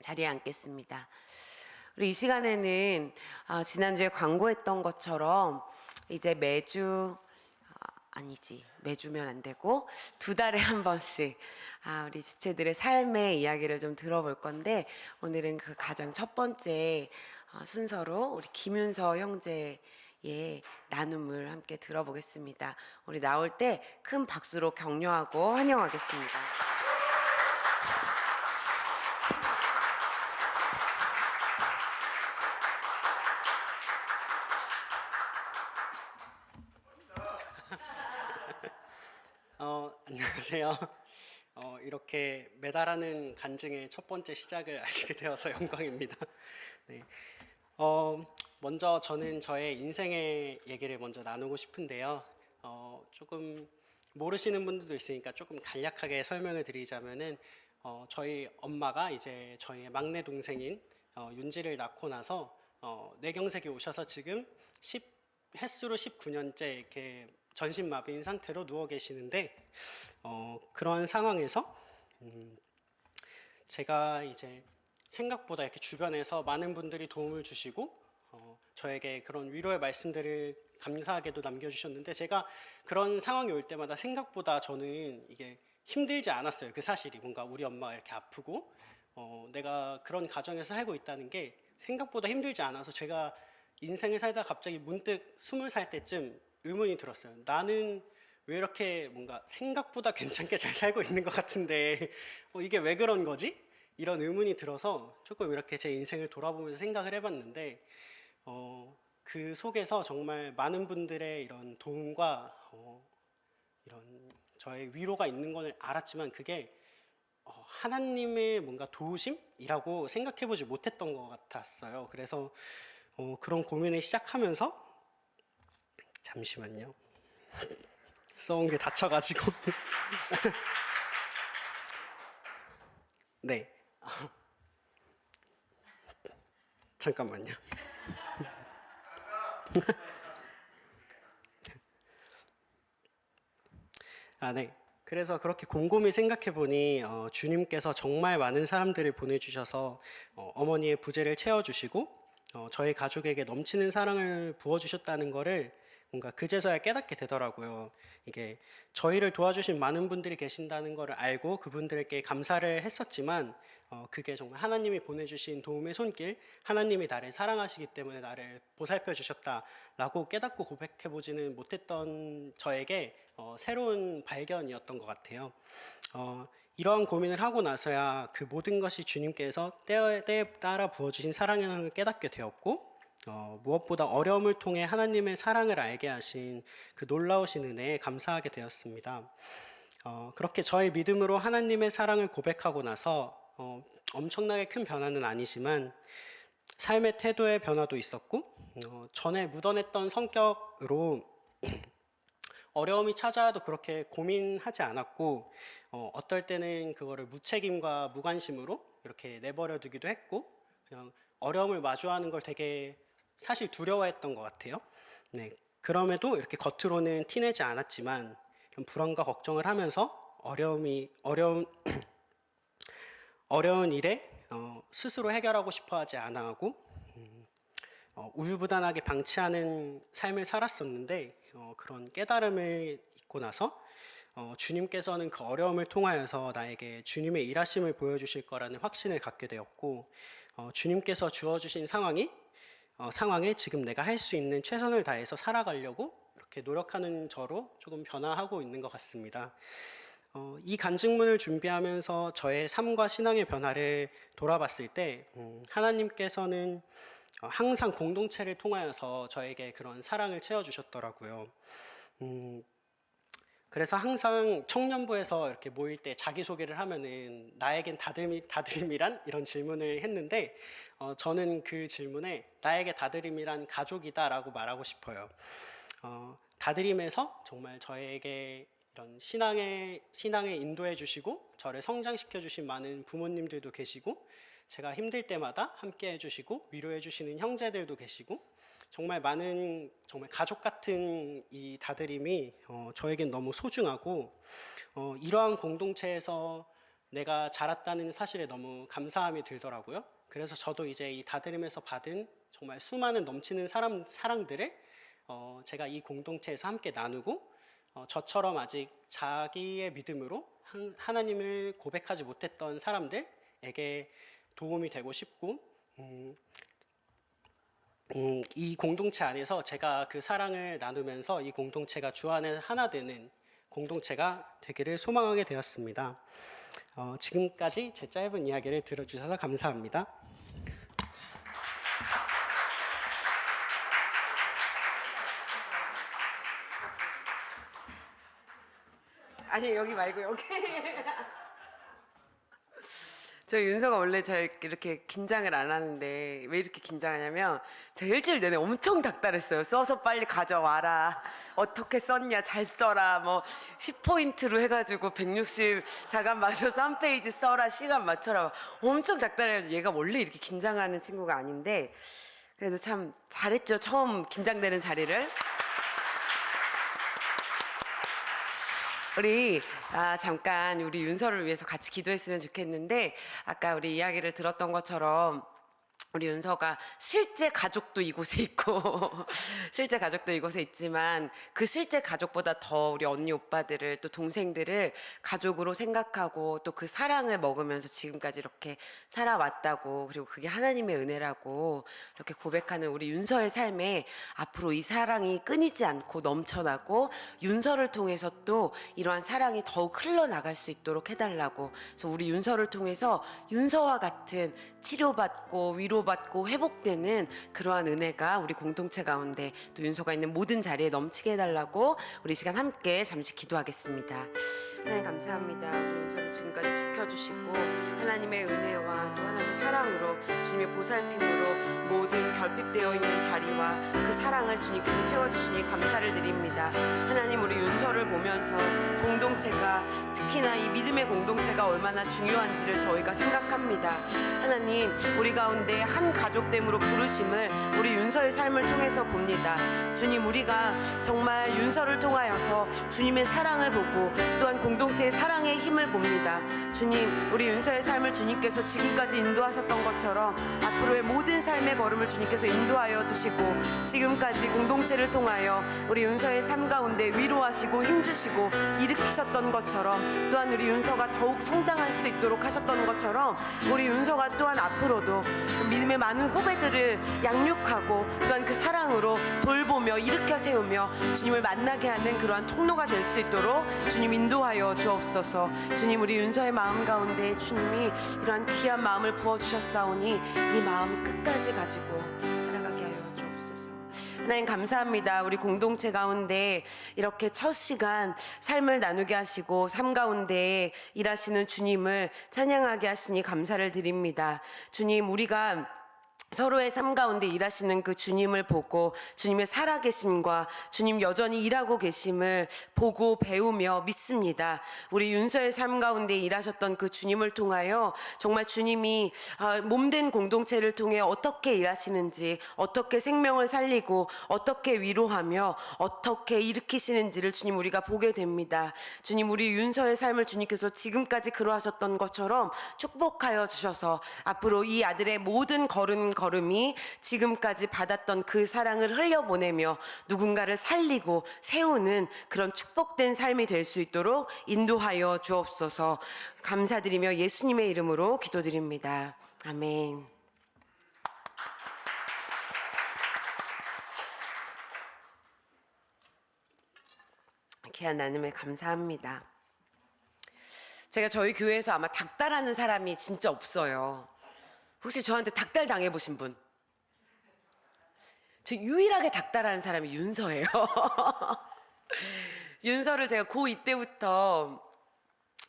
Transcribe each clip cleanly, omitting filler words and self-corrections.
자리에 앉겠습니다. 우리 이 시간에는 지난주에 광고했던 것처럼 이제 매주면 안 되고 2달에 한 번씩 우리 지체들의 삶의 이야기를 좀 들어볼 건데, 오늘은 그 가장 첫 번째 순서로 우리 김윤서 형제의 나눔을 함께 들어보겠습니다. 우리 나올 때 큰 박수로 격려하고 환영하겠습니다. 안녕하세요. 이렇게 메달하는 간증의 첫 번째 시작을 알게 되어서 영광입니다. 네. 먼저 저는 저의 인생의 얘기를 먼저 나누고 싶은데요. 조금 모르시는 분들도 있으니까 조금 간략하게 설명을 드리자면은, 저희 엄마가 이제 저희의 막내 동생인 윤지를 낳고 나서 뇌경색이 오셔서 지금 횟수로 19년째 이렇게 전신마비인 상태로 누워 계시는데, 그런 상황에서 제가 이제 생각보다 이렇게 주변에서 많은 분들이 도움을 주시고 저에게 그런 위로의 말씀들을 감사하게도 남겨주셨는데, 제가 그런 상황이 올 때마다 생각보다 저는 이게 힘들지 않았어요. 그 사실이 뭔가 우리 엄마가 이렇게 아프고 내가 그런 가정에서 살고 있다는 게 생각보다 힘들지 않아서, 제가 인생을 살다 갑자기 문득 20살 때쯤 의문이 들었어요. 나는 왜 이렇게 뭔가 생각보다 괜찮게 잘 살고 있는 것 같은데 이게 왜 그런 거지? 이런 의문이 들어서 조금 이렇게 제 인생을 돌아보면서 생각을 해봤는데, 그 속에서 정말 많은 분들의 이런 도움과 이런 저의 위로가 있는 걸 알았지만, 그게 하나님의 뭔가 도우심이라고 생각해보지 못했던 것 같았어요. 그래서 그런 고민을 시작하면서, 잠시만요. 써온 게 다쳐가지고. 네. 잠깐만요. 네. 그래서 그렇게 곰곰이 생각해 보니 주님께서 정말 많은 사람들을 보내주셔서 어머니의 부재를 채워주시고 저희 가족에게 넘치는 사랑을 부어주셨다는 거를 뭔가 그제서야 깨닫게 되더라고요. 이게 저희를 도와주신 많은 분들이 계신다는 거를 알고 그분들께 감사를 했었지만, 그게 정말 하나님이 보내주신 도움의 손길, 하나님이 나를 사랑하시기 때문에 나를 보살펴 주셨다라고 깨닫고 고백해보지는 못했던 저에게 새로운 발견이었던 것 같아요. 이러한 고민을 하고 나서야 그 모든 것이 주님께서 때에 따라 부어주신 사랑을 깨닫게 되었고, 무엇보다 어려움을 통해 하나님의 사랑을 알게 하신 그 놀라우신 은혜에 감사하게 되었습니다. 그렇게 저의 믿음으로 하나님의 사랑을 고백하고 나서 엄청나게 큰 변화는 아니지만 삶의 태도의 변화도 있었고, 전에 묻어냈던 성격으로 어려움이 찾아와도 그렇게 고민하지 않았고, 어떨 때는 그거를 무책임과 무관심으로 이렇게 내버려 두기도 했고, 그냥 어려움을 마주하는 걸 되게 사실 두려워했던 것 같아요. 네, 그럼에도 이렇게 겉으로는 티내지 않았지만 좀 불안과 걱정을 하면서 어려운 일에 스스로 해결하고 싶어하지 않아 하고 우유부단하게 방치하는 삶을 살았었는데, 그런 깨달음을 잊고 나서 주님께서는 그 어려움을 통하여서 나에게 주님의 일하심을 보여주실 거라는 확신을 갖게 되었고, 주님께서 주어주신 상황에 지금 내가 할 수 있는 최선을 다해서 살아가려고 이렇게 노력하는 저로 조금 변화하고 있는 것 같습니다. 이 간증문을 준비하면서 저의 삶과 신앙의 변화를 돌아봤을 때, 하나님께서는 항상 공동체를 통하여서 저에게 그런 사랑을 채워주셨더라고요. 그래서 항상 청년부에서 이렇게 모일 때 자기소개를 하면은 나에겐 다드림이란? 이런 질문을 했는데, 저는 그 질문에 나에게 다드림이란 가족이다라고 말하고 싶어요. 다드림에서 정말 저에게 이런 신앙에 인도해 주시고 저를 성장시켜 주신 많은 부모님들도 계시고, 제가 힘들 때마다 함께 해주시고 위로해 주시는 형제들도 계시고, 정말 가족 같은 이 다드림이 저에겐 너무 소중하고, 이러한 공동체에서 내가 자랐다는 사실에 너무 감사함이 들더라고요. 그래서 저도 이제 이 다드림에서 받은 정말 수많은 넘치는 사랑들을 제가 이 공동체에서 함께 나누고 저처럼 아직 자기의 믿음으로 하나님을 고백하지 못했던 사람들에게 도움이 되고 싶고 이 공동체 안에서 제가 그 사랑을 나누면서 이 공동체가 주 안에 하나 되는 공동체가 되기를 소망하게 되었습니다. 지금까지 제 짧은 이야기를 들어주셔서 감사합니다. 아니 여기 말고 여기. 저 윤서가 원래 잘 이렇게 긴장을 안 하는데 왜 이렇게 긴장하냐면 제가 일주일 내내 엄청 닥달했어요. 써서 빨리 가져와라. 어떻게 썼냐 잘 써라. 뭐 10포인트로 해가지고 160 자간 맞춰서 한 페이지 써라. 시간 맞춰라. 엄청 닥달해가지고 얘가 원래 이렇게 긴장하는 친구가 아닌데 그래도 참 잘했죠. 처음 긴장되는 자리를. 우리 잠깐 우리 윤서를 위해서 같이 기도했으면 좋겠는데 아까 우리 이야기를 들었던 것처럼 우리 윤서가 실제 가족도 이곳에 있고 실제 가족도 이곳에 있지만 그 실제 가족보다 더 우리 언니 오빠들을 또 동생들을 가족으로 생각하고 또 그 사랑을 먹으면서 지금까지 이렇게 살아왔다고 그리고 그게 하나님의 은혜라고 이렇게 고백하는 우리 윤서의 삶에 앞으로 이 사랑이 끊이지 않고 넘쳐나고 윤서를 통해서 또 이러한 사랑이 더욱 흘러나갈 수 있도록 해달라고 그래서 우리 윤서를 통해서 윤서와 같은 치료받고 위로받고 회복되는 그러한 은혜가 우리 공동체 가운데 또 윤서가 있는 모든 자리에 넘치게 해달라고 우리 시간 함께 잠시 기도하겠습니다. 하나님 감사합니다. 우리 윤서를 지금까지 지켜주시고 하나님의 은혜와 또 하나님의 사랑으로 주님의 보살핌으로 모든 결핍되어 있는 자리와 그 사랑을 주님께서 채워주시니 감사를 드립니다. 하나님 우리 윤서를 보면서 공동체가 특히나 이 믿음의 공동체가 얼마나 중요한지를 저희가 생각합니다. 하나님 우리 가운데 한 가족됨으로 부르심을 우리 윤서의 삶을 통해서 봅니다. 주님 우리가 정말 윤서를 통하여서 주님의 사랑을 보고 또한 공동체의 사랑의 힘을 봅니다. 주님 우리 윤서의 삶을 주님께서 지금까지 인도하셨던 것처럼 앞으로의 모든 삶의 걸음을 주님께서 인도하여 주시고 지금까지 공동체를 통하여 우리 윤서의 삶 가운데 위로하시고 힘주시고 일으키셨던 것처럼 또한 우리 윤서가 더욱 성장할 수 있도록 하셨던 것처럼 우리 윤서가 또한 앞으로도 믿음의 많은 후배들을 양육하고 또한 그 사랑으로 돌보며 일으켜 세우며 주님을 만나게 하는 그러한 통로가 될 수 있도록 주님 인도하여 주옵소서. 주님 우리 윤서의 마음 가운데 주님이 이러한 귀한 마음을 부어주셨사오니 이 마음 끝까지 가지고 살아가게 하여 주옵소서. 하나님 감사합니다. 우리 공동체 가운데 이렇게 첫 시간 삶을 나누게 하시고 삶 가운데 일하시는 주님을 찬양하게 하시니 감사를 드립니다. 주님 우리가 서로의 삶 가운데 일하시는 그 주님을 보고 주님의 살아계심과 주님 여전히 일하고 계심을 보고 배우며 믿습니다. 우리 윤서의 삶 가운데 일하셨던 그 주님을 통하여 정말 주님이 몸된 공동체를 통해 어떻게 일하시는지 어떻게 생명을 살리고 어떻게 위로하며 어떻게 일으키시는지를 주님 우리가 보게 됩니다. 주님 우리 윤서의 삶을 주님께서 지금까지 그러하셨던 것처럼 축복하여 주셔서 앞으로 이 아들의 모든 걸음이 지금까지 받았던 그 사랑을 흘려보내며 누군가를 살리고 세우는 그런 축복된 삶이 될 수 있도록 인도하여 주옵소서. 감사드리며 예수님의 이름으로 기도드립니다. 아멘. 귀한 나눔에 감사합니다. 제가 저희 교회에서 아마 닥달하는 사람이 진짜 없어요. 혹시 저한테 닥달 당해보신 분? 저 유일하게 닥달하는 사람이 윤서예요. 윤서를 제가 고2 때부터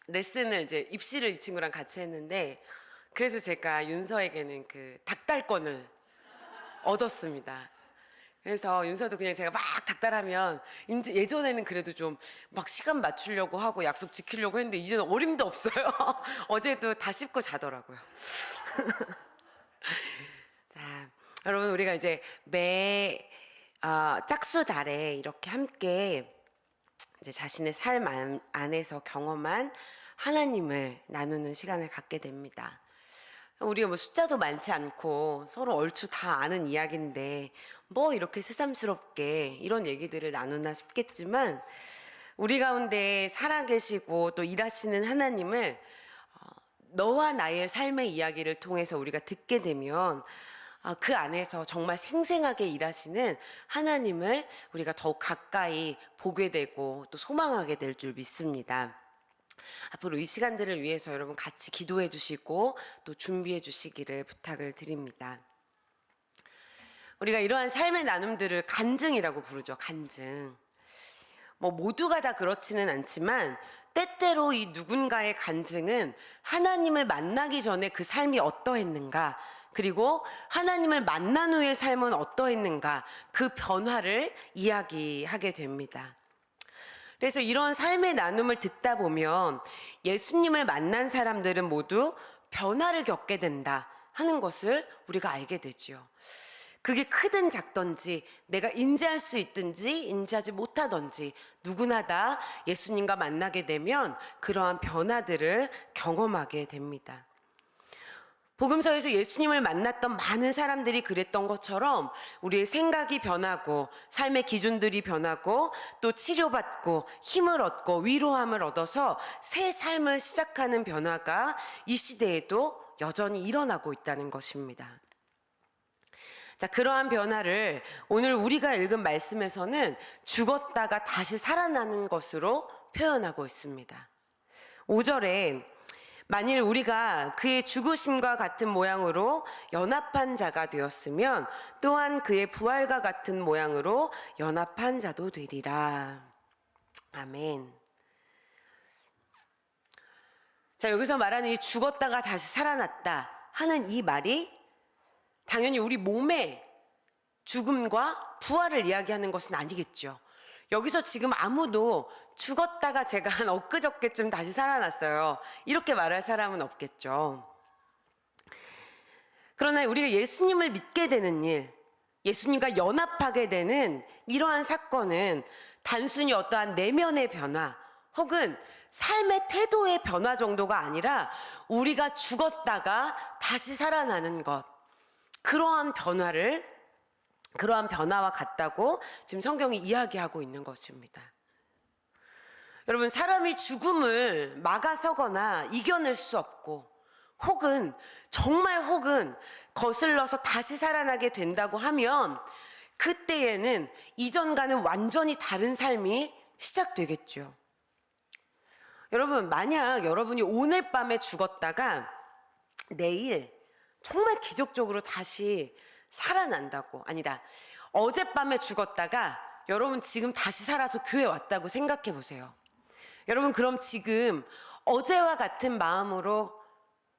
레슨을 이제 입시를 이 친구랑 같이 했는데 그래서 제가 윤서에게는 그 닥달권을 얻었습니다. 그래서 윤서도 그냥 제가 막 닥달하면 이제 예전에는 그래도 좀 막 시간 맞추려고 하고 약속 지키려고 했는데 이제는 어림도 없어요. 어제도 다 씹고 자더라고요. 자, 여러분 우리가 이제 매 짝수 달에 이렇게 함께 이제 자신의 삶 안에서 경험한 하나님을 나누는 시간을 갖게 됩니다. 우리가 뭐 숫자도 많지 않고 서로 얼추 다 아는 이야기인데 뭐 이렇게 새삼스럽게 이런 얘기들을 나누나 싶겠지만, 우리 가운데 살아계시고 또 일하시는 하나님을 너와 나의 삶의 이야기를 통해서 우리가 듣게 되면 그 안에서 정말 생생하게 일하시는 하나님을 우리가 더욱 가까이 보게 되고 또 소망하게 될 줄 믿습니다. 앞으로 이 시간들을 위해서 여러분 같이 기도해 주시고 또 준비해 주시기를 부탁을 드립니다. 우리가 이러한 삶의 나눔들을 간증이라고 부르죠. 간증. 뭐 모두가 다 그렇지는 않지만 때때로 이 누군가의 간증은 하나님을 만나기 전에 그 삶이 어떠했는가, 그리고 하나님을 만난 후의 삶은 어떠했는가, 그 변화를 이야기하게 됩니다. 그래서 이런 삶의 나눔을 듣다 보면 예수님을 만난 사람들은 모두 변화를 겪게 된다 하는 것을 우리가 알게 되죠. 그게 크든 작든지, 내가 인지할 수 있든지 인지하지 못하든지 누구나 다 예수님과 만나게 되면 그러한 변화들을 경험하게 됩니다. 복음서에서 예수님을 만났던 많은 사람들이 그랬던 것처럼 우리의 생각이 변하고 삶의 기준들이 변하고 또 치료받고 힘을 얻고 위로함을 얻어서 새 삶을 시작하는 변화가 이 시대에도 여전히 일어나고 있다는 것입니다. 자, 그러한 변화를 오늘 우리가 읽은 말씀에서는 죽었다가 다시 살아나는 것으로 표현하고 있습니다. 5절에 만일 우리가 그의 죽으심과 같은 모양으로 연합한 자가 되었으면 또한 그의 부활과 같은 모양으로 연합한 자도 되리라. 아멘. 자, 여기서 말하는 이 죽었다가 다시 살아났다 하는 이 말이 당연히 우리 몸의 죽음과 부활을 이야기하는 것은 아니겠죠. 여기서 지금 아무도 죽었다가 제가 한 엊그저께쯤 다시 살아났어요, 이렇게 말할 사람은 없겠죠. 그러나 우리가 예수님을 믿게 되는 일, 예수님과 연합하게 되는 이러한 사건은 단순히 어떠한 내면의 변화 혹은 삶의 태도의 변화 정도가 아니라 우리가 죽었다가 다시 살아나는 것, 그러한 변화와 같다고 지금 성경이 이야기하고 있는 것입니다. 여러분, 사람이 죽음을 막아서거나 이겨낼 수 없고 혹은 거슬러서 다시 살아나게 된다고 하면 그때에는 이전과는 완전히 다른 삶이 시작되겠죠. 여러분, 만약 여러분이 오늘 밤에 죽었다가 내일 정말 기적적으로 다시 살아난다고, 아니다, 어젯밤에 죽었다가 여러분 지금 다시 살아서 교회 왔다고 생각해 보세요. 여러분, 그럼 지금 어제와 같은 마음으로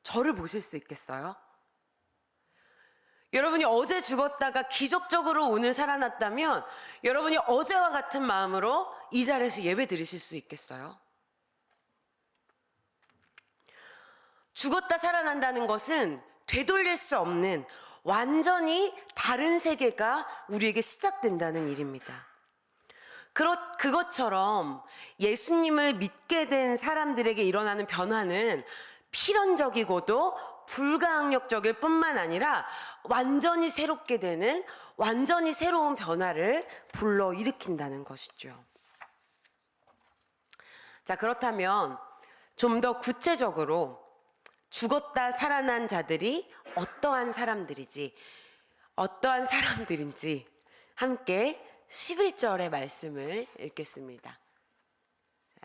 저를 보실 수 있겠어요? 여러분이 어제 죽었다가 기적적으로 오늘 살아났다면 여러분이 어제와 같은 마음으로 이 자리에서 예배 드리실 수 있겠어요? 죽었다 살아난다는 것은 되돌릴 수 없는 완전히 다른 세계가 우리에게 시작된다는 일입니다. 그것처럼 예수님을 믿게 된 사람들에게 일어나는 변화는 필연적이고도 불가항력적일 뿐만 아니라 완전히 새롭게 되는, 완전히 새로운 변화를 불러일으킨다는 것이죠. 자, 그렇다면 좀 더 구체적으로 죽었다 살아난 자들이 어떠한 사람들인지 함께 11절의 말씀을 읽겠습니다.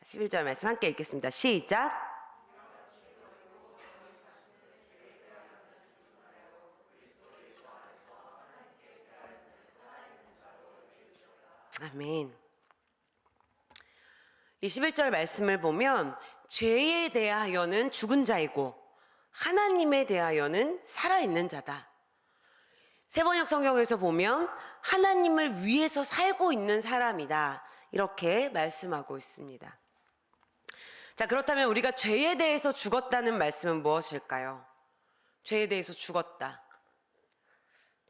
11절 말씀 함께 읽겠습니다. 시작. 아멘. 이 11절 말씀을 보면 죄에 대하여는 죽은 자이고 하나님에 대하여는 살아있는 자다. 세번역 성경에서 보면 하나님을 위해서 살고 있는 사람이다, 이렇게 말씀하고 있습니다. 자, 그렇다면 우리가 죄에 대해서 죽었다는 말씀은 무엇일까요? 죄에 대해서 죽었다,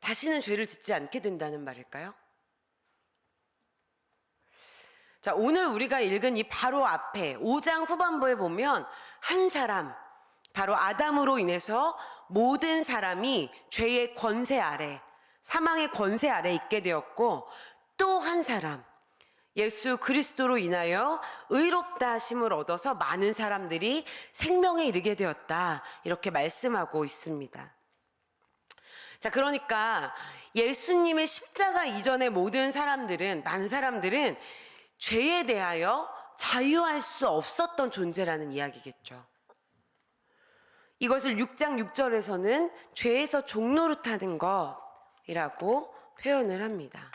다시는 죄를 짓지 않게 된다는 말일까요? 자, 오늘 우리가 읽은 이 바로 앞에 5장 후반부에 보면 한 사람, 바로 아담으로 인해서 모든 사람이 죄의 권세 아래, 사망의 권세 아래 있게 되었고, 또 한 사람, 예수 그리스도로 인하여 의롭다 하심을 얻어서 많은 사람들이 생명에 이르게 되었다. 이렇게 말씀하고 있습니다. 자, 그러니까 예수님의 십자가 이전의 모든 사람들은, 많은 사람들은 죄에 대하여 자유할 수 없었던 존재라는 이야기겠죠. 이것을 6장 6절에서는 죄에서 종노릇하는 것이라고 표현을 합니다.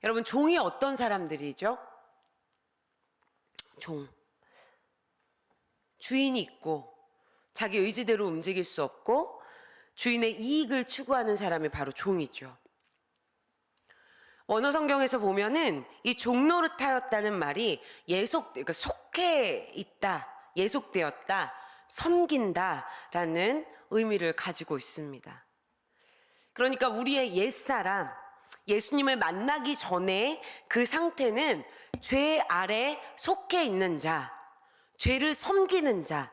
여러분, 종이 어떤 사람들이죠? 종. 주인이 있고 자기 의지대로 움직일 수 없고 주인의 이익을 추구하는 사람이 바로 종이죠. 원어 성경에서 보면은 이 종노릇하였다는 말이 그러니까 속해 있다, 예속되었다, 섬긴다라는 의미를 가지고 있습니다. 그러니까 우리의 옛사람, 예수님을 만나기 전에 그 상태는 죄 아래 속해 있는 자, 죄를 섬기는 자,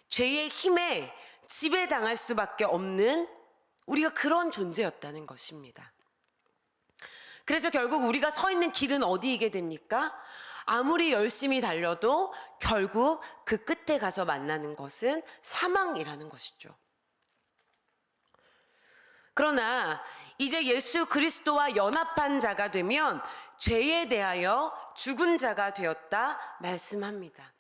죄의 힘에 지배당할 수밖에 없는 우리가 그런 존재였다는 것입니다. 그래서 결국 우리가 서 있는 길은 어디이게 됩니까? 아무리 열심히 달려도 결국 그 끝에 가서 만나는 것은 사망이라는 것이죠. 그러나 이제 예수 그리스도와 연합한 자가 되면 죄에 대하여 죽은 자가 되었다 말씀합니다.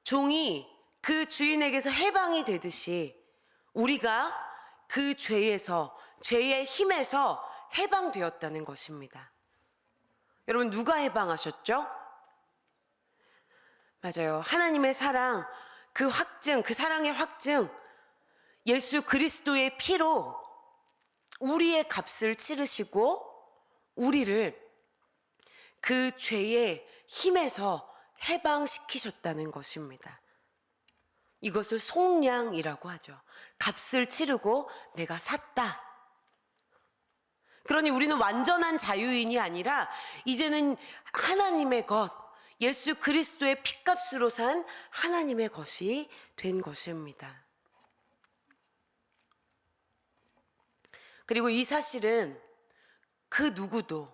종이 그 주인에게서 해방이 되듯이 우리가 그 죄에서, 죄의 힘에서 해방되었다는 것입니다. 여러분, 누가 해방하셨죠? 맞아요. 하나님의 사랑, 그 확증, 그 사랑의 확증, 예수 그리스도의 피로 우리의 값을 치르시고 우리를 그 죄의 힘에서 해방시키셨다는 것입니다. 이것을 속량이라고 하죠. 값을 치르고 내가 샀다. 그러니 우리는 완전한 자유인이 아니라 이제는 하나님의 것, 예수 그리스도의 피값으로 산 하나님의 것이 된 것입니다. 그리고 이 사실은 그 누구도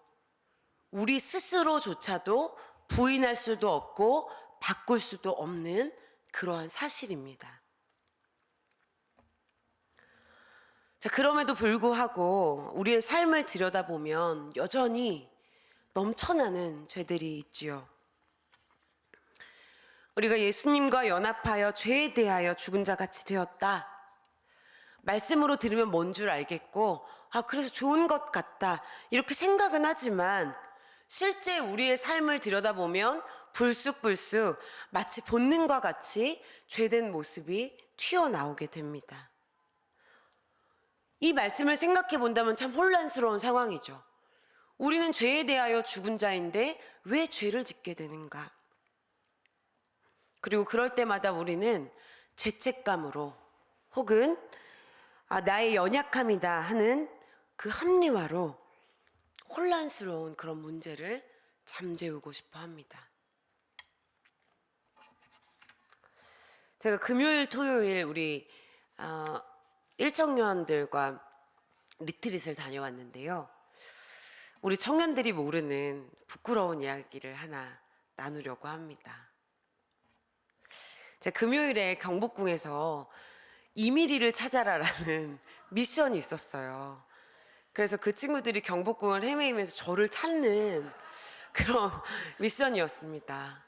우리 스스로조차도 부인할 수도 없고 바꿀 수도 없는 그러한 사실입니다. 자, 그럼에도 불구하고 우리의 삶을 들여다보면 여전히 넘쳐나는 죄들이 있지요. 우리가 예수님과 연합하여 죄에 대하여 죽은 자 같이 되었다. 말씀으로 들으면 뭔 줄 알겠고, 그래서 좋은 것 같다. 이렇게 생각은 하지만 실제 우리의 삶을 들여다보면 불쑥불쑥 마치 본능과 같이 죄된 모습이 튀어나오게 됩니다. 이 말씀을 생각해 본다면 참 혼란스러운 상황이죠. 우리는 죄에 대하여 죽은 자인데 왜 죄를 짓게 되는가? 그리고 그럴 때마다 우리는 죄책감으로 혹은 나의 연약함이다 하는 그 합리화로 혼란스러운 그런 문제를 잠재우고 싶어 합니다. 제가 금요일, 토요일 우리 1청년들과 리트릿을 다녀왔는데요. 우리 청년들이 모르는 부끄러운 이야기를 하나 나누려고 합니다. 제가 금요일에 경복궁에서 이미리를 찾아라라는 미션이 있었어요. 그래서 그 친구들이 경복궁을 헤매이면서 저를 찾는 그런 미션이었습니다.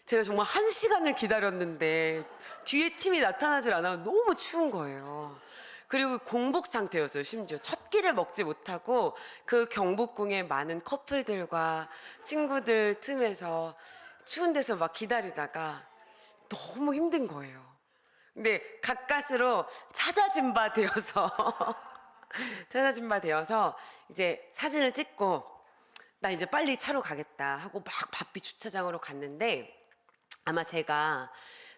제가 정말 1시간을 기다렸는데 뒤에 팀이 나타나질 않아 너무 추운 거예요. 그리고 공복 상태였어요. 심지어 첫 끼를 먹지 못하고 그 경복궁의 많은 커플들과 친구들 틈에서 추운 데서 막 기다리다가 너무 힘든 거예요. 근데 가까스로 찾아진 바 되어서 이제 사진을 찍고 나 이제 빨리 차로 가겠다 하고 막 바삐 주차장으로 갔는데 아마 제가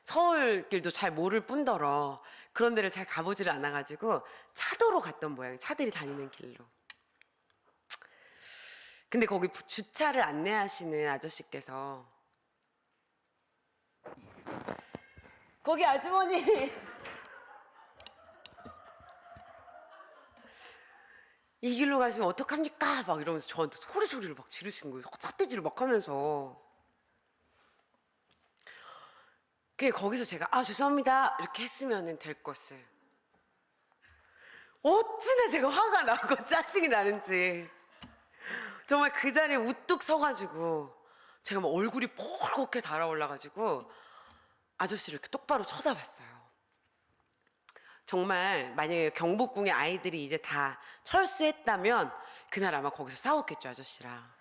서울 길도 잘 모를 뿐더러 그런 데를 잘 가보지를 않아가지고 차도로 갔던 모양이에요. 차들이 다니는 길로. 근데 거기 주차를 안내하시는 아저씨께서 거기 아주머니 이 길로 가시면 어떡합니까? 막 이러면서 저한테 소리를 막 지르시는 거예요. 삿대질을 막 하면서. 그게 거기서 제가 죄송합니다 이렇게 했으면 될 것을 어찌나 제가 화가 나고 짜증이 나는지 정말 그 자리에 우뚝 서가지고 제가 막 얼굴이 폴겋게 달아올라가지고 아저씨를 이렇게 똑바로 쳐다봤어요. 정말 만약에 경복궁의 아이들이 이제 다 철수했다면 그날 아마 거기서 싸웠겠죠, 아저씨랑.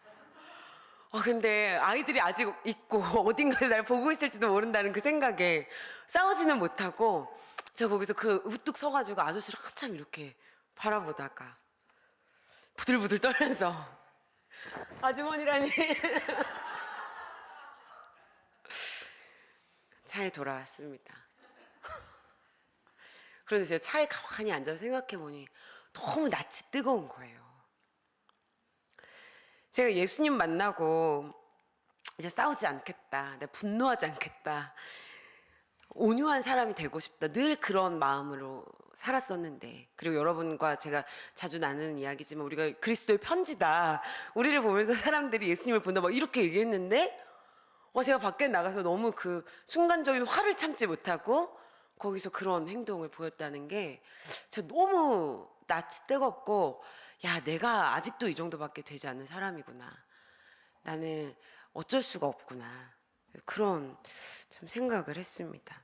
근데 아이들이 아직 있고 어딘가에 날 보고 있을지도 모른다는 그 생각에 싸우지는 못하고 제가 거기서 그 우뚝 서가지고 아저씨를 한참 이렇게 바라보다가 부들부들 떨면서 아주머니라니 차에 돌아왔습니다. 그런데 제가 차에 가만히 앉아서 생각해보니 너무 낯이 뜨거운 거예요. 제가 예수님 만나고 이제 싸우지 않겠다, 내가 분노하지 않겠다, 온유한 사람이 되고 싶다, 늘 그런 마음으로 살았었는데, 그리고 여러분과 제가 자주 나누는 이야기지만 우리가 그리스도의 편지다, 우리를 보면서 사람들이 예수님을 본다 막 이렇게 얘기했는데 제가 밖에 나가서 너무 그 순간적인 화를 참지 못하고 거기서 그런 행동을 보였다는 게 제가 너무 낯이 뜨겁고, 야, 내가 아직도 이 정도밖에 되지 않는 사람이구나, 나는 어쩔 수가 없구나, 그런 참 생각을 했습니다.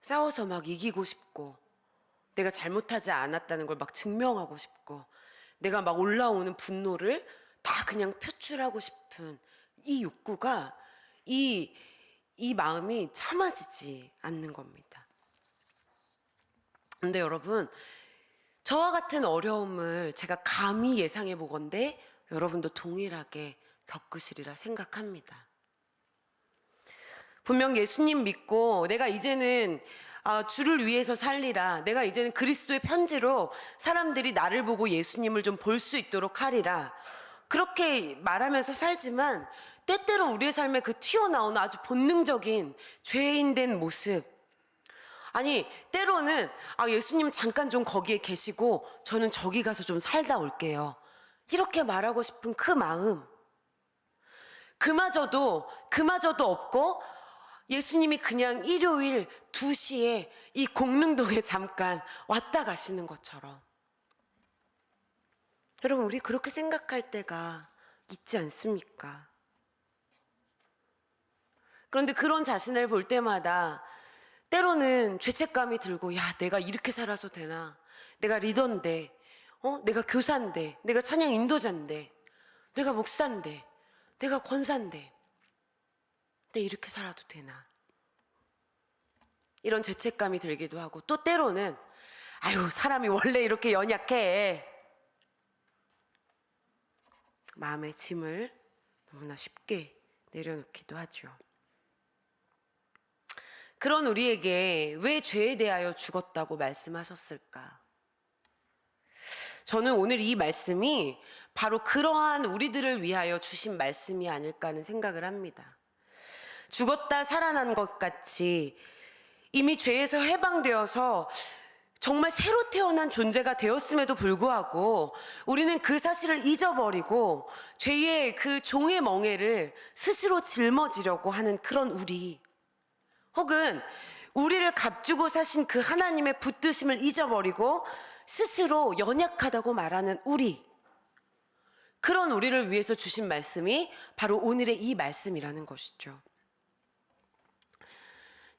싸워서 막 이기고 싶고, 내가 잘못하지 않았다는 걸 막 증명하고 싶고, 내가 막 올라오는 분노를 다 그냥 표출하고 싶은 이 욕구가, 이 마음이 참아지지 않는 겁니다. 근데 여러분, 저와 같은 어려움을 제가 감히 예상해 보건대 여러분도 동일하게 겪으시리라 생각합니다. 분명 예수님 믿고 내가 이제는 주를 위해서 살리라, 내가 이제는 그리스도의 편지로 사람들이 나를 보고 예수님을 좀 볼 수 있도록 하리라, 그렇게 말하면서 살지만 때때로 우리의 삶에 그 튀어나오는 아주 본능적인 죄인된 모습, 아니 때로는 예수님 잠깐 좀 거기에 계시고 저는 저기 가서 좀 살다 올게요, 이렇게 말하고 싶은 그 마음, 그마저도 없고 예수님이 그냥 일요일 2시에 이 공릉동에 잠깐 왔다 가시는 것처럼, 여러분 우리 그렇게 생각할 때가 있지 않습니까? 그런데 그런 자신을 볼 때마다 때로는 죄책감이 들고, 야, 내가 이렇게 살아서 되나, 내가 리더인데, 내가 교사인데, 내가 찬양 인도자인데, 내가 목사인데, 내가 권사인데, 내가 이렇게 살아도 되나, 이런 죄책감이 들기도 하고, 또 때로는 아유, 사람이 원래 이렇게 연약해, 마음의 짐을 너무나 쉽게 내려놓기도 하죠. 그런 우리에게 왜 죄에 대하여 죽었다고 말씀하셨을까? 저는 오늘 이 말씀이 바로 그러한 우리들을 위하여 주신 말씀이 아닐까 하는 생각을 합니다. 죽었다 살아난 것 같이 이미 죄에서 해방되어서 정말 새로 태어난 존재가 되었음에도 불구하고 우리는 그 사실을 잊어버리고 죄의 그 종의 멍에를 스스로 짊어지려고 하는 그런 우리, 혹은 우리를 값주고 사신 그 하나님의 붙드심을 잊어버리고 스스로 연약하다고 말하는 우리, 그런 우리를 위해서 주신 말씀이 바로 오늘의 이 말씀이라는 것이죠.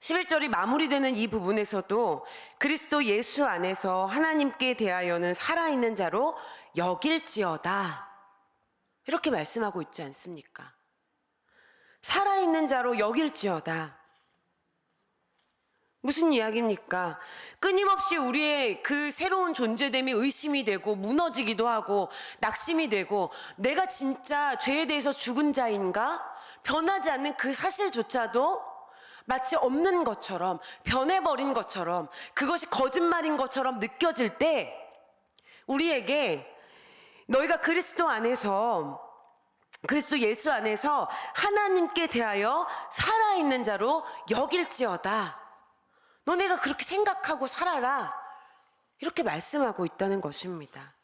11절이 마무리되는 이 부분에서도 그리스도 예수 안에서 하나님께 대하여는 살아있는 자로 여길지어다, 이렇게 말씀하고 있지 않습니까? 살아있는 자로 여길지어다. 무슨 이야기입니까? 끊임없이 우리의 그 새로운 존재됨이 의심이 되고 무너지기도 하고 낙심이 되고, 내가 진짜 죄에 대해서 죽은 자인가? 변하지 않는 그 사실조차도 마치 없는 것처럼, 변해버린 것처럼, 그것이 거짓말인 것처럼 느껴질 때 우리에게 너희가 그리스도 예수 안에서 하나님께 대하여 살아있는 자로 여길지어다. 너네가 그렇게 생각하고 살아라. 이렇게 말씀하고 있다는 것입니다.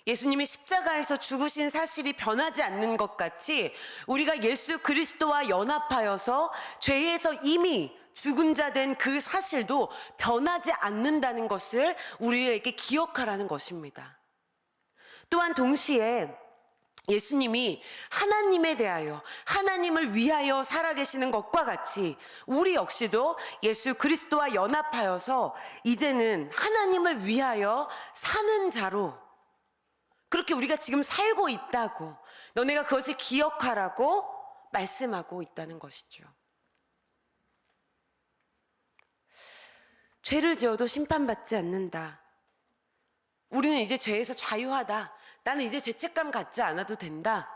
예수님이 십자가에서 죽으신 사실이 변하지 않는 것 같이 우리가 예수 그리스도와 연합하여서 죄에서 이미 죽은 자 된 그 사실도 변하지 않는다는 것을 우리에게 기억하라는 것입니다. 또한 동시에 예수님이 하나님에 대하여, 하나님을 위하여 살아계시는 것과 같이 우리 역시도 예수 그리스도와 연합하여서 이제는 하나님을 위하여 사는 자로, 그렇게 우리가 지금 살고 있다고, 너네가 그것을 기억하라고 말씀하고 있다는 것이죠. 죄를 지어도 심판받지 않는다. 우리는 이제 죄에서 자유하다. 나는 이제 죄책감 갖지 않아도 된다.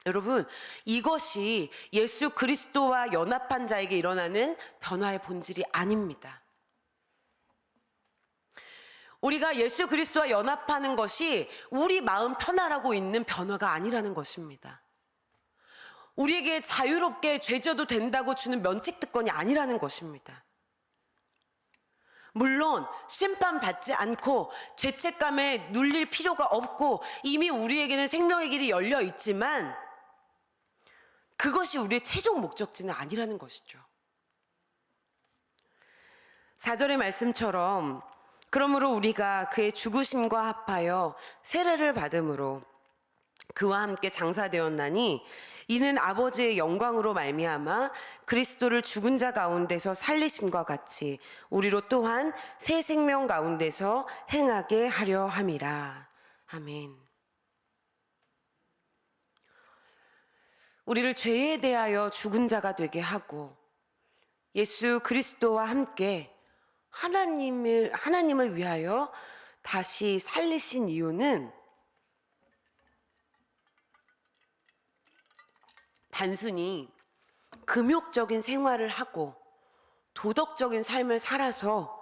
여러분, 이것이 예수 그리스도와 연합한 자에게 일어나는 변화의 본질이 아닙니다. 우리가 예수 그리스도와 연합하는 것이 우리 마음 편하라고 있는 변화가 아니라는 것입니다. 우리에게 자유롭게 죄 져도 된다고 주는 면책특권이 아니라는 것입니다. 물론 심판받지 않고 죄책감에 눌릴 필요가 없고 이미 우리에게는 생명의 길이 열려 있지만 그것이 우리의 최종 목적지는 아니라는 것이죠. 4절의 말씀처럼 그러므로 우리가 그의 죽으심과 합하여 세례를 받음으로 그와 함께 장사되었나니 이는 아버지의 영광으로 말미암아 그리스도를 죽은 자 가운데서 살리심과 같이 우리로 또한 새 생명 가운데서 행하게 하려 함이라. 아멘. 우리를 죄에 대하여 죽은 자가 되게 하고 예수 그리스도와 함께 하나님을 위하여 다시 살리신 이유는 단순히 금욕적인 생활을 하고 도덕적인 삶을 살아서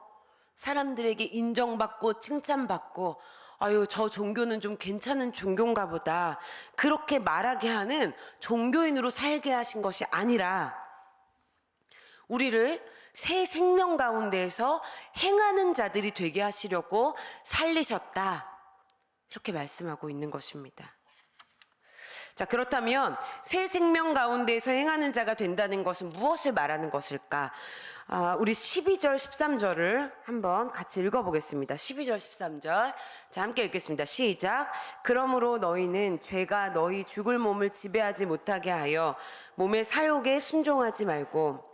사람들에게 인정받고 칭찬받고 아유 저 종교는 좀 괜찮은 종교인가 보다 그렇게 말하게 하는 종교인으로 살게 하신 것이 아니라 우리를 새 생명 가운데에서 행하는 자들이 되게 하시려고 살리셨다. 이렇게 말씀하고 있는 것입니다. 자, 그렇다면 새 생명 가운데에서 행하는 자가 된다는 것은 무엇을 말하는 것일까? 우리 12절, 13절을 한번 같이 읽어보겠습니다. 12절, 13절. 자, 함께 읽겠습니다. 시작. 그러므로 너희는 죄가 너희 죽을 몸을 지배하지 못하게 하여 몸의 사욕에 순종하지 말고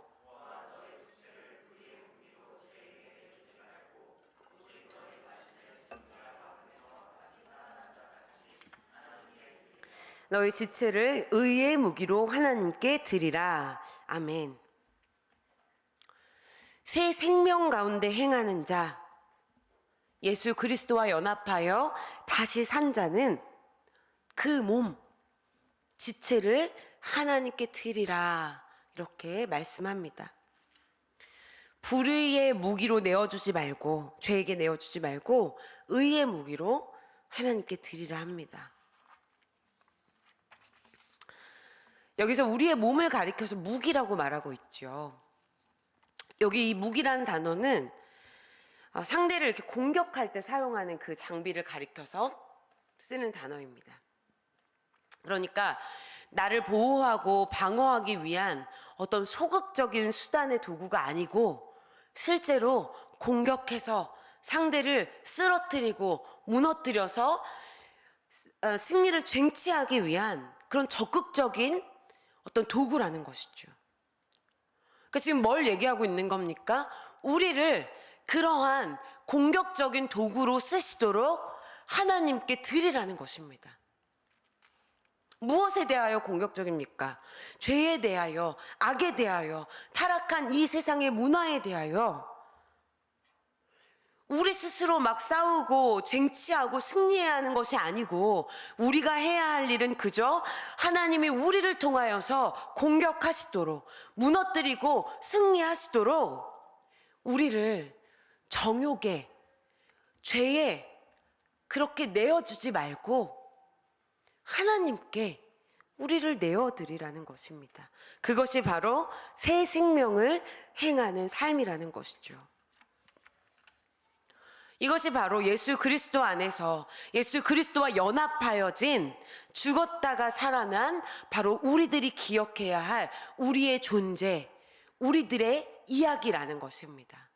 너희 지체를 의의 무기로 하나님께 드리라. 아멘. 새 생명 가운데 행하는 자, 예수 그리스도와 연합하여 다시 산 자는 그 몸, 지체를 하나님께 드리라. 이렇게 말씀합니다. 불의의 무기로 내어주지 말고, 죄에게 내어주지 말고 의의 무기로 하나님께 드리라 합니다. 여기서 우리의 몸을 가리켜서 무기라고 말하고 있죠. 여기 이 무기라는 단어는 상대를 이렇게 공격할 때 사용하는 그 장비를 가리켜서 쓰는 단어입니다. 그러니까 나를 보호하고 방어하기 위한 어떤 소극적인 수단의 도구가 아니고 실제로 공격해서 상대를 쓰러뜨리고 무너뜨려서 승리를 쟁취하기 위한 그런 적극적인 어떤 도구라는 것이죠. 그러니까 지금 뭘 얘기하고 있는 겁니까? 우리를 그러한 공격적인 도구로 쓰시도록 하나님께 드리라는 것입니다. 무엇에 대하여 공격적입니까? 죄에 대하여, 악에 대하여, 타락한 이 세상의 문화에 대하여 우리 스스로 막 싸우고 쟁취하고 승리해야 하는 것이 아니고 우리가 해야 할 일은 그저 하나님이 우리를 통하여서 공격하시도록 무너뜨리고 승리하시도록 우리를 정욕에 죄에 그렇게 내어주지 말고 하나님께 우리를 내어드리라는 것입니다. 그것이 바로 새 생명을 행하는 삶이라는 것이죠. 이것이 바로 예수 그리스도 안에서 예수 그리스도와 연합하여진 죽었다가 살아난 바로 우리들이 기억해야 할 우리의 존재, 우리들의 이야기라는 것입니다.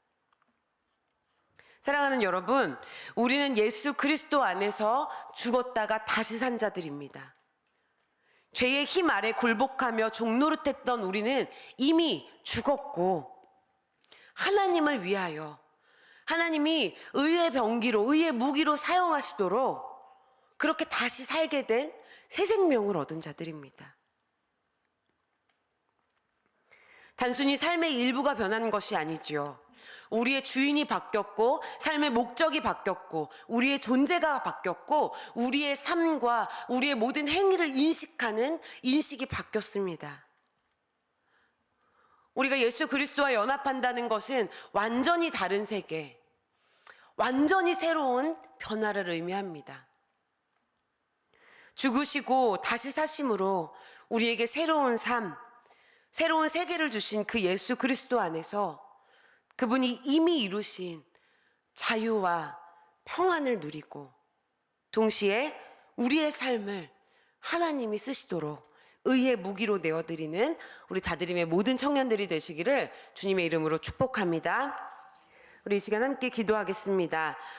사랑하는 여러분, 우리는 예수 그리스도 안에서 죽었다가 다시 산 자들입니다. 죄의 힘 아래 굴복하며 종노릇했던 우리는 이미 죽었고, 하나님을 위하여 하나님이 의의 병기로, 의의 무기로 사용하시도록 그렇게 다시 살게 된 새 생명을 얻은 자들입니다. 단순히 삶의 일부가 변한 것이 아니지요. 우리의 주인이 바뀌었고, 삶의 목적이 바뀌었고, 우리의 존재가 바뀌었고, 우리의 삶과 우리의 모든 행위를 인식하는 인식이 바뀌었습니다. 우리가 예수 그리스도와 연합한다는 것은 완전히 다른 세계, 완전히 새로운 변화를 의미합니다. 죽으시고 다시 사심으로 우리에게 새로운 삶, 새로운 세계를 주신 그 예수 그리스도 안에서 그분이 이미 이루신 자유와 평안을 누리고, 동시에 우리의 삶을 하나님이 쓰시도록 의의 무기로 내어드리는 우리 다드림의 모든 청년들이 되시기를 주님의 이름으로 축복합니다. 우리 이 시간 함께 기도하겠습니다.